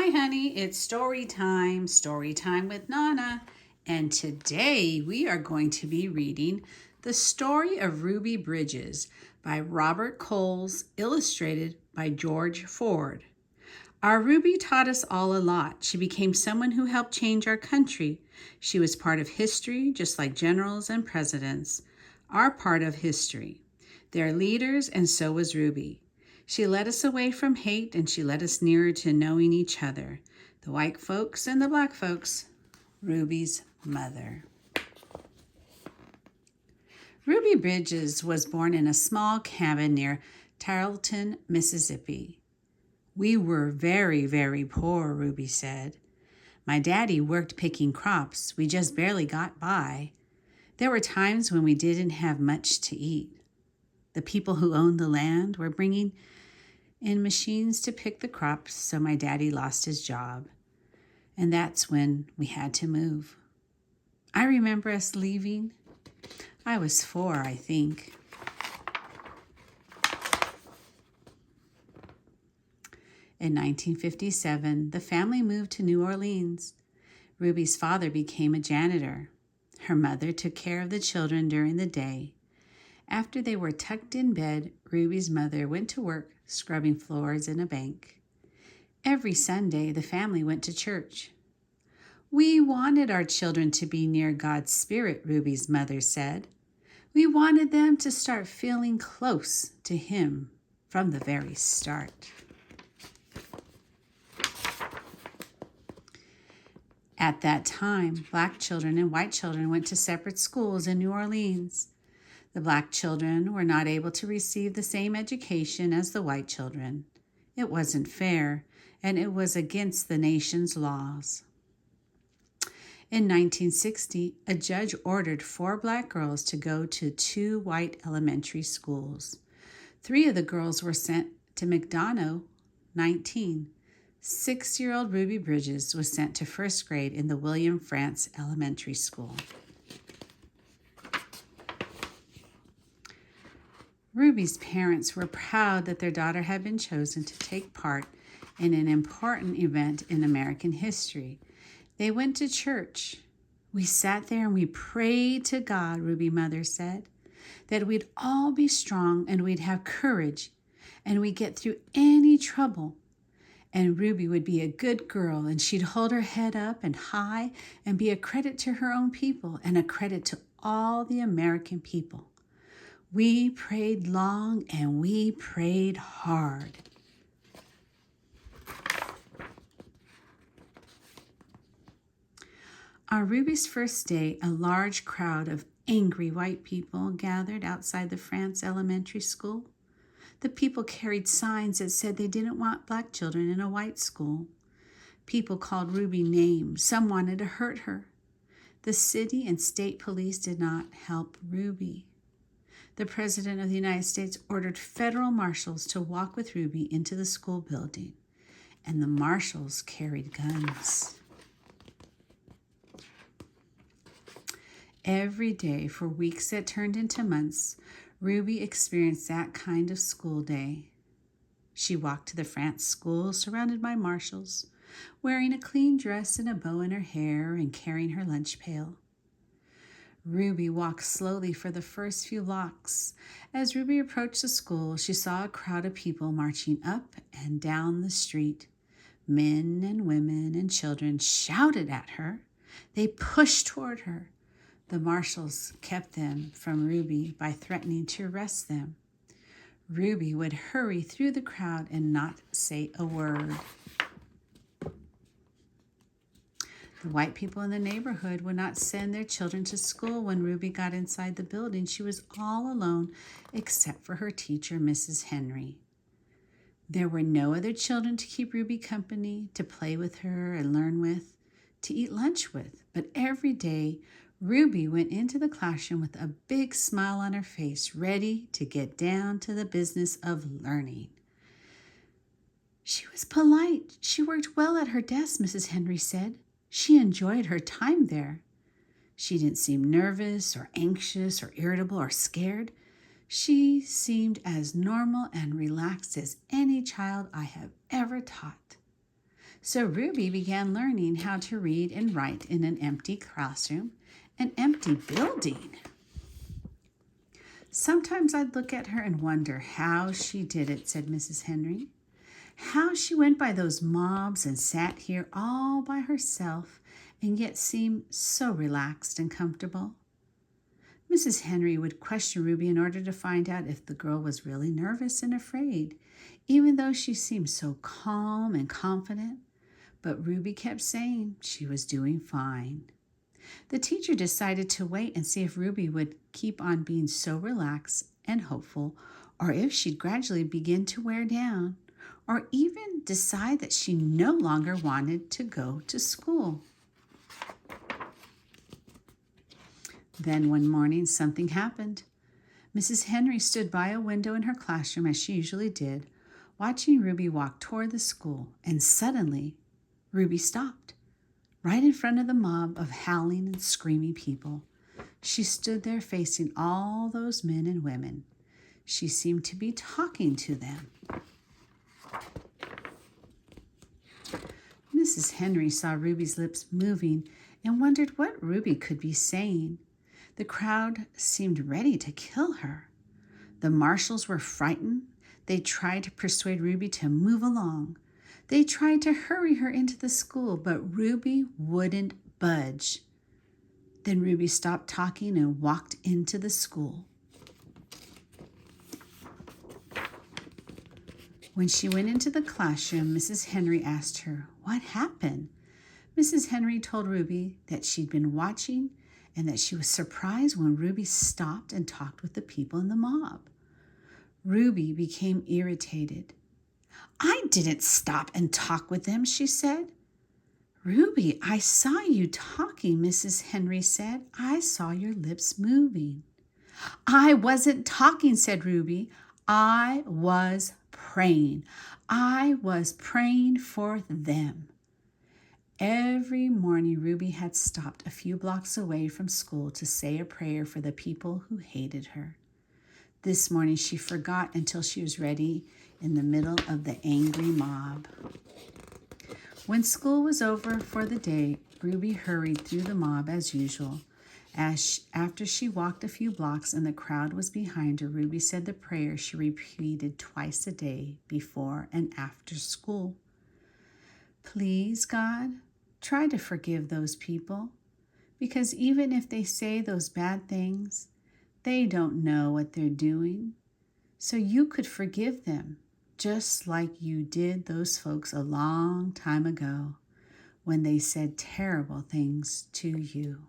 Hi, honey. It's story time with Nana. And today we are going to be reading The Story of Ruby Bridges by Robert Coles, illustrated by George Ford. Our Ruby taught us all a lot. She became someone who helped change our country. She was part of history, just like generals and presidents are part of history. They're leaders, and so was Ruby. She led us away from hate, and she led us nearer to knowing each other, the white folks and the black folks. Ruby's mother. Ruby Bridges was born in a small cabin near Tarleton, Mississippi. We were very, very poor, Ruby said. My daddy worked picking crops. We just barely got by. There were times when we didn't have much to eat. The people who owned the land were bringing in machines to pick the crops, so my daddy lost his job. And that's when we had to move. I remember us leaving. I was 4, I think. In 1957, the family moved to New Orleans. Ruby's father became a janitor. Her mother took care of the children during the day. After they were tucked in bed, Ruby's mother went to work scrubbing floors in a bank. Every Sunday, the family went to church. We wanted our children to be near God's Spirit, Ruby's mother said. We wanted them to start feeling close to Him from the very start. At that time, black children and white children went to separate schools in New Orleans. The black children were not able to receive the same education as the white children. It wasn't fair, and it was against the nation's laws. In 1960, a judge ordered 4 black girls to go to 2 white elementary schools. 3 of the girls were sent to McDonough, 19. 6-year-old Ruby Bridges was sent to 1st grade in the William Frantz Elementary School. Ruby's parents were proud that their daughter had been chosen to take part in an important event in American history. They went to church. We sat there and we prayed to God, Ruby's mother said, that we'd all be strong and we'd have courage and we'd get through any trouble. And Ruby would be a good girl and she'd hold her head up and high and be a credit to her own people and a credit to all the American people. We prayed long and we prayed hard. On Ruby's first day, a large crowd of angry white people gathered outside the Frantz Elementary School. The people carried signs that said they didn't want black children in a white school. People called Ruby names. Some wanted to hurt her. The city and state police did not help Ruby. The President of the United States ordered federal marshals to walk with Ruby into the school building, and the marshals carried guns. Every day for weeks that turned into months, Ruby experienced that kind of school day. She walked to the Frantz school surrounded by marshals, wearing a clean dress and a bow in her hair and carrying her lunch pail. Ruby walked slowly for the first few blocks. As Ruby approached the school, she saw a crowd of people marching up and down the street. Men and women and children shouted at her. They pushed toward her. The marshals kept them from Ruby by threatening to arrest them. Ruby would hurry through the crowd and not say a word. The white people in the neighborhood would not send their children to school. When Ruby got inside the building, she was all alone except for her teacher, Mrs. Henry. There were no other children to keep Ruby company, to play with her and learn with, to eat lunch with. But every day, Ruby went into the classroom with a big smile on her face, ready to get down to the business of learning. She was polite. She worked well at her desk, Mrs. Henry said. She enjoyed her time there. She didn't seem nervous or anxious or irritable or scared. She seemed as normal and relaxed as any child I have ever taught. So Ruby began learning how to read and write in an empty classroom, an empty building. Sometimes I'd look at her and wonder how she did it, said Mrs. Henry. How she went by those mobs and sat here all by herself and yet seemed so relaxed and comfortable. Mrs. Henry would question Ruby in order to find out if the girl was really nervous and afraid, even though she seemed so calm and confident. But Ruby kept saying she was doing fine. The teacher decided to wait and see if Ruby would keep on being so relaxed and hopeful, or if she'd gradually begin to wear down, or even decide that she no longer wanted to go to school. Then one morning something happened. Mrs. Henry stood by a window in her classroom as she usually did, watching Ruby walk toward the school, and suddenly Ruby stopped, right in front of the mob of howling and screaming people. She stood there facing all those men and women. She seemed to be talking to them. Mrs. Henry saw Ruby's lips moving and wondered what Ruby could be saying. The crowd seemed ready to kill her. The marshals were frightened. They tried to persuade Ruby to move along. They tried to hurry her into the school, but Ruby wouldn't budge. Then Ruby stopped talking and walked into the school. When she went into the classroom, Mrs. Henry asked her, "What happened?" Mrs. Henry told Ruby that she'd been watching and that she was surprised when Ruby stopped and talked with the people in the mob. Ruby became irritated. "I didn't stop and talk with them," she said. "Ruby, I saw you talking," Mrs. Henry said. "I saw your lips moving." "I wasn't talking," said Ruby. "I was praying. I was praying for them." Every morning, Ruby had stopped a few blocks away from school to say a prayer for the people who hated her. This morning, she forgot until she was ready in the middle of the angry mob. When school was over for the day, Ruby hurried through the mob as usual. After she walked a few blocks and the crowd was behind her, Ruby said the prayer she repeated twice a day before and after school. "Please, God, try to forgive those people, because even if they say those bad things, they don't know what they're doing. So you could forgive them, just like you did those folks a long time ago when they said terrible things to you."